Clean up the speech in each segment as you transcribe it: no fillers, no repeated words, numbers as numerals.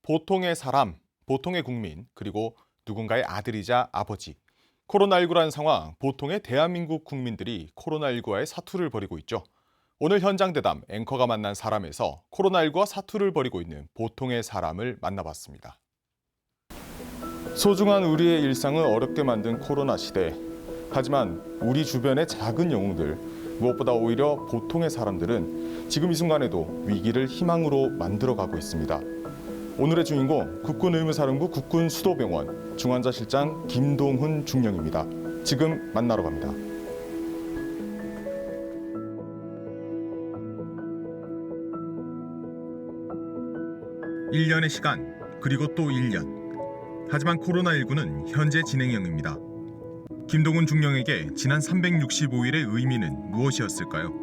보통의 사람, 보통의 국민, 그리고 누군가의 아들이자 아버지. 코로나19라는 상황, 보통의 대한민국 국민들이 코로나19와의 사투를 벌이고 있죠. 오늘 현장 대담 앵커가 만난 사람에서 코로나19와 사투를 벌이고 있는 보통의 사람을 만나봤습니다. 소중한 우리의 일상을 어렵게 만든 코로나 시대. 하지만 우리 주변의 작은 영웅들, 무엇보다 오히려 보통의 사람들은 지금 이 순간에도 위기를 희망으로 만들어가고 있습니다. 오늘의 주인공 국군의무사령부 국군수도병원 중환자실장 김동훈 중령입니다. 지금 만나러 갑니다. 1년의 시간, 그리고 또 1년. 하지만 코로나19는 현재 진행형입니다. 김동훈 중령에게 지난 365일의 의미는 무엇이었을까요?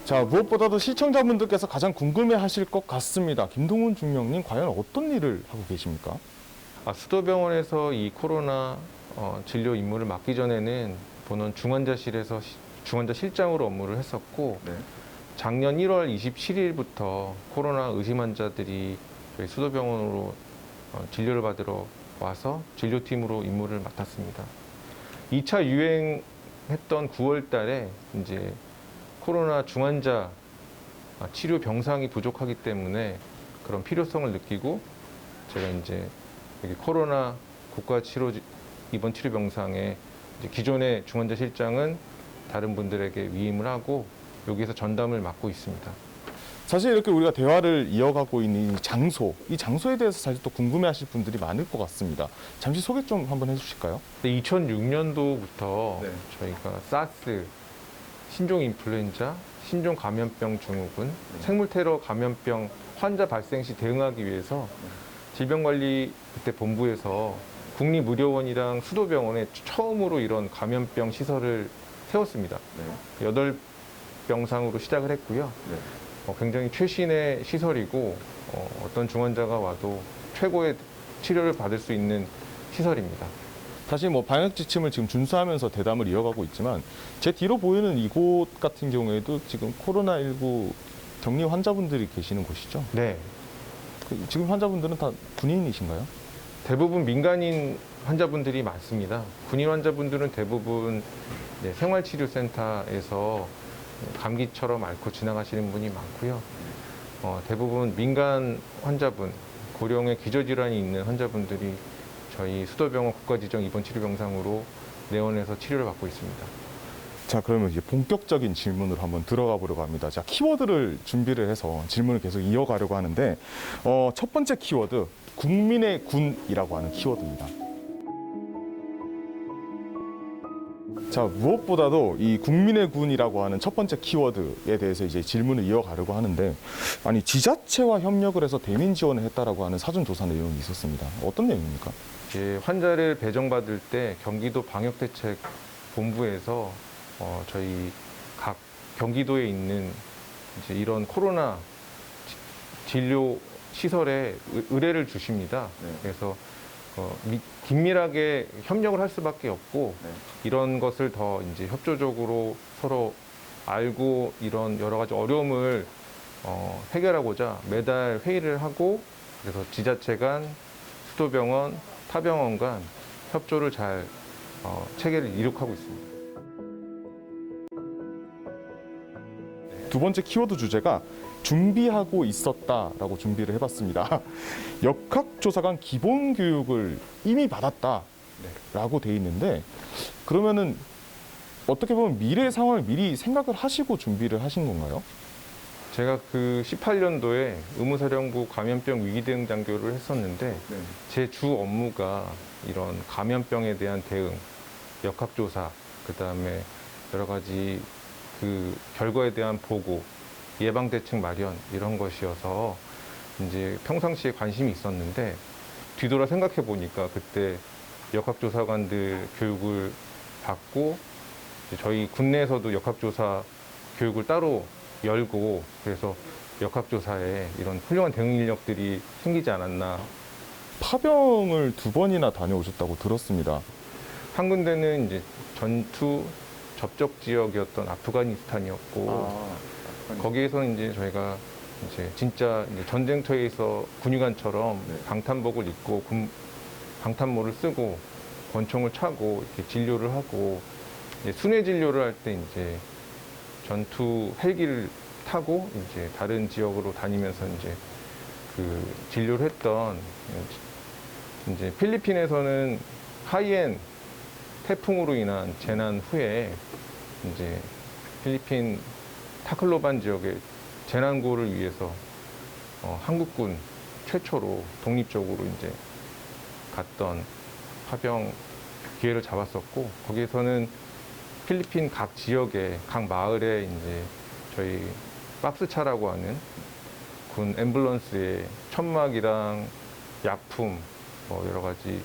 자, 무엇보다도 시청자분들께서 가장 궁금해하실 것 같습니다. 김동훈 중령님, 과연 어떤 일을 하고 계십니까? 수도병원에서 이 코로나 진료 임무를 맡기 전에는 본원 중환자실에서 중환자실장으로 업무를 했었고, 네. 작년 1월 27일부터 코로나 의심 환자들이 저희 수도병원으로 진료를 받으러 와서 진료팀으로 임무를 맡았습니다. 2차 유행했던 9월 달에 이제 코로나 중환자 치료 병상이 부족하기 때문에 그런 필요성을 느끼고 제가 이제 여기 코로나 국가 치료 입원 치료 병상에 이제 기존의 중환자 실장은 다른 분들에게 위임을 하고 여기에서 전담을 맡고 있습니다. 사실 이렇게 우리가 대화를 이어가고 있는 이 장소에 대해서 사실 또 궁금해하실 분들이 많을 것 같습니다. 잠시 소개 좀 한번 해주실까요? 2006년도부터 네. 저희가 사스, 신종 인플루엔자, 신종 감염병 증후군, 생물 테러 감염병 환자 발생 시 대응하기 위해서 질병관리 그때 본부에서 국립의료원이랑 수도병원에 처음으로 이런 감염병 시설을 세웠습니다. 네. 8병상으로 시작을 했고요. 네. 굉장히 최신의 시설이고 어떤 중환자가 와도 최고의 치료를 받을 수 있는 시설입니다. 사실 방역 지침을 지금 준수하면서 대담을 이어가고 있지만 제 뒤로 보이는 이곳 같은 경우에도 지금 코로나19 격리 환자분들이 계시는 곳이죠? 네. 지금 환자분들은 다 군인이신가요? 대부분 민간인 환자분들이 많습니다. 군인 환자분들은 대부분 생활치료센터에서 감기처럼 앓고 지나가시는 분이 많고요. 대부분 민간 환자분, 고령의 기저질환이 있는 환자분들이 저희 수도병원 국가지정 입원치료병상으로 내원해서 치료를 받고 있습니다. 자, 그러면 이제 본격적인 질문으로 한번 들어가 보려고 합니다. 자, 키워드를 준비를 해서 질문을 계속 이어가려고 하는데 첫 번째 키워드, 국민의 군이라고 하는 키워드입니다. 자, 무엇보다도 이 국민의 군이라고 하는 첫 번째 키워드에 대해서 이제 질문을 이어가려고 하는데, 아니 지자체와 협력을 해서 대민 지원을 했다라고 하는 사전 조사 내용이 있었습니다. 어떤 내용입니까? 환자를 배정받을 때 경기도 방역대책본부에서 저희 각 경기도에 있는 이제 이런 코로나 진료 시설에 의뢰를 주십니다. 네. 그래서 긴밀하게 협력을 할 수밖에 없고 네. 이런 것을 더 이제 협조적으로 서로 알고 이런 여러 가지 어려움을 해결하고자 매달 회의를 하고 그래서 지자체 간, 수도병원, 타병원 간 협조를 잘 체계를 이룩하고 있습니다. 두 번째 키워드 주제가 준비하고 있었다라고 준비를 해봤습니다. 역학조사관 기본교육을 이미 받았다라고 돼 있는데, 그러면은 어떻게 보면 미래 상황을 미리 생각을 하시고 준비를 하신 건가요? 제가 그 18년도에 의무사령부 감염병 위기대응 장교를 했었는데 네. 제 주 업무가 이런 감염병에 대한 대응, 역학조사, 그다음에 여러 가지 그 결과에 대한 보고, 예방대책 마련 이런 것이어서 이제 평상시에 관심이 있었는데 뒤돌아 생각해 보니까 그때 역학조사관들 교육을 받고 저희 군내에서도 역학조사 교육을 따로 열고 그래서 역학조사에 이런 훌륭한 대응 인력들이 생기지 않았나. 파병을 2번이나 다녀오셨다고 들었습니다. 한 군데는 이제 전투 접촉 지역이었던 아프가니스탄이었고 거기에서는 이제 저희가 이제 진짜 이제 전쟁터에서 군의관처럼 네. 방탄복을 입고 방탄모를 쓰고 권총을 차고 이렇게 진료를 하고 이제 순회 진료를 할 때 이제 전투 헬기를 타고 이제 다른 지역으로 다니면서 이제 그 진료를 했던 이제 필리핀에서는 하이엔 태풍으로 인한 재난 후에 이제 필리핀 타클로반 지역의 재난구호를 위해서 한국군 최초로 독립적으로 이제 갔던 파병 기회를 잡았었고 거기에서는 필리핀 각 지역에 각 마을에 이제 저희 박스차라고 하는 군 앰뷸런스에 천막이랑 약품 뭐 여러 가지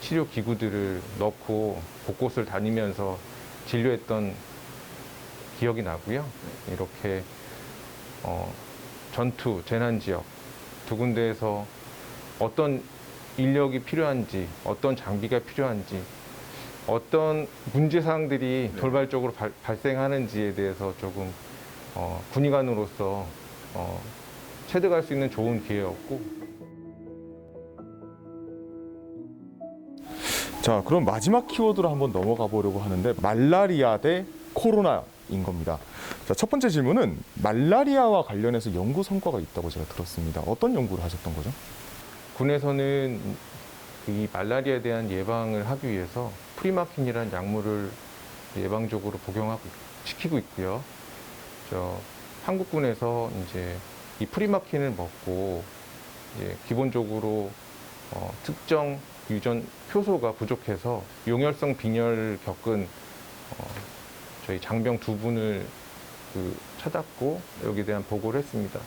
치료 기구들을 넣고 곳곳을 다니면서 진료했던 기억이 나고요. 이렇게 전투 재난 지역 두 군데에서 어떤 인력이 필요한지 어떤 장비가 필요한지 어떤 문제사항들이 돌발적으로 발생하는지에 대해서 조금 군의관으로서 체득할 수 있는 좋은 기회였고 자, 그럼 마지막 키워드로 한번 넘어가 보려고 하는데 말라리아 대 코로나인 겁니다. 자, 첫 번째 질문은 말라리아와 관련해서 연구 성과가 있다고 제가 들었습니다. 어떤 연구를 하셨던 거죠? 군에서는 이 말라리아에 대한 예방을 하기 위해서 프리마킨이라는 약물을 예방적으로 시키고 있고요. 한국군에서 이제 이 프리마킨을 먹고 이제 기본적으로 특정 유전 효소가 부족해서 용혈성 빈혈을 겪은 저희 장병 두 분을 찾았고 여기에 대한 보고를 했습니다.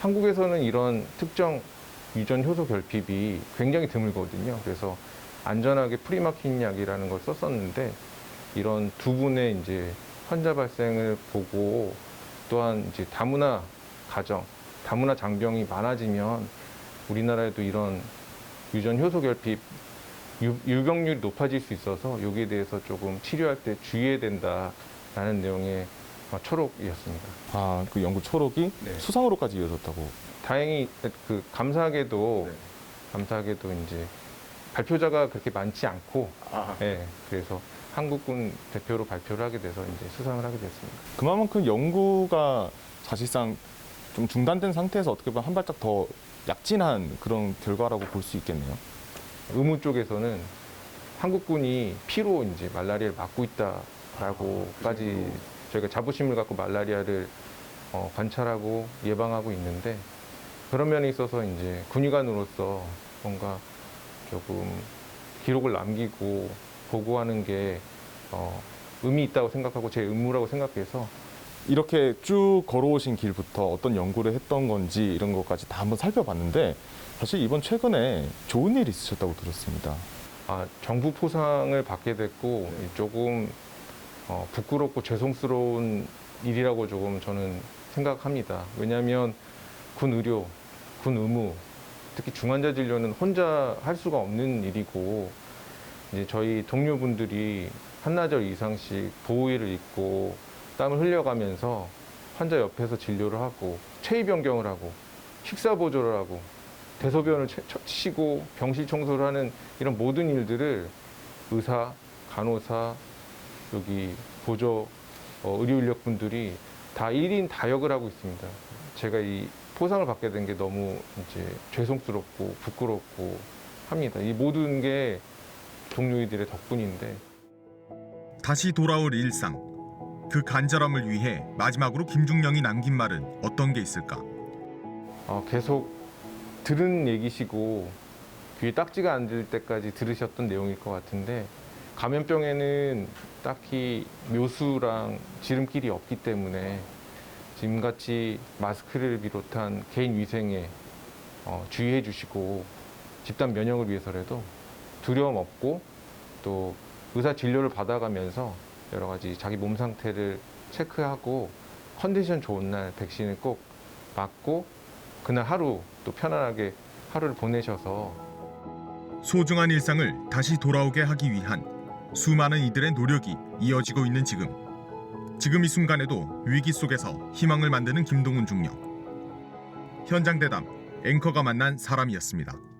한국에서는 이런 특정 유전 효소 결핍이 굉장히 드물거든요. 그래서 안전하게 프리마킨 약이라는 걸 썼었는데 이런 두 분의 이제 환자 발생을 보고 또한 이제 다문화 가정, 다문화 장병이 많아지면 우리나라에도 이런 유전 효소 결핍 유병률이 높아질 수 있어서 여기에 대해서 조금 치료할 때 주의해야 된다라는 내용의 초록이었습니다. 아, 그 연구 초록이 네. 수상으로까지 이어졌다고. 다행히 감사하게도 이제 발표자가 그렇게 많지 않고, 예, 그래서 한국군 대표로 발표를 하게 돼서 이제 수상을 하게 됐습니다. 그만큼 연구가 사실상 좀 중단된 상태에서 어떻게 보면 한 발짝 더 약진한 그런 결과라고 볼 수 있겠네요. 의무 쪽에서는 한국군이 피로 이제 말라리아를 막고 있다라고까지 저희가 자부심을 갖고 말라리아를 관찰하고 예방하고 있는데 그런 면에 있어서 이제 군의관으로서 뭔가 조금 기록을 남기고 보고하는 게 의미 있다고 생각하고 제 의무라고 생각해서 이렇게 쭉 걸어오신 길부터 어떤 연구를 했던 건지 이런 것까지 다 한번 살펴봤는데 사실 이번 최근에 좋은 일이 있으셨다고 들었습니다. 정부 포상을 받게 됐고 조금 부끄럽고 죄송스러운 일이라고 조금 저는 생각합니다. 왜냐하면 군 의료, 군 의무, 특히 중환자 진료는 혼자 할 수가 없는 일이고 이제 저희 동료분들이 한나절 이상씩 보호의를 입고 땀을 흘려가면서 환자 옆에서 진료를 하고 체위 변경을 하고 식사 보조를 하고 대소변을 치고 병실 청소를 하는 이런 모든 일들을 의사, 간호사, 여기 보조 의료 인력분들이 다 1인 다역을 하고 있습니다. 제가 이 포상을 받게 된 게 너무 이제 죄송스럽고 부끄럽고 합니다. 이 모든 게 동료이들의 덕분인데. 다시 돌아올 일상. 그 간절함을 위해 마지막으로 김중령이 남긴 말은 어떤 게 있을까? 계속 들은 얘기시고 귀에 딱지가 안 들 때까지 들으셨던 내용일 것 같은데 감염병에는 딱히 묘수랑 지름길이 없기 때문에 지금같이 마스크를 비롯한 개인 위생에 주의해 주시고 집단 면역을 위해서라도 두려움 없고 또 의사 진료를 받아가면서 여러 가지 자기 몸 상태를 체크하고 컨디션 좋은 날 백신을 꼭 맞고 그날 하루 또 편안하게 하루를 보내셔서 소중한 일상을 다시 돌아오게 하기 위한 수많은 이들의 노력이 이어지고 있는 지금 이 순간에도 위기 속에서 희망을 만드는 김동훈 중령. 현장 대담 앵커가 만난 사람이었습니다.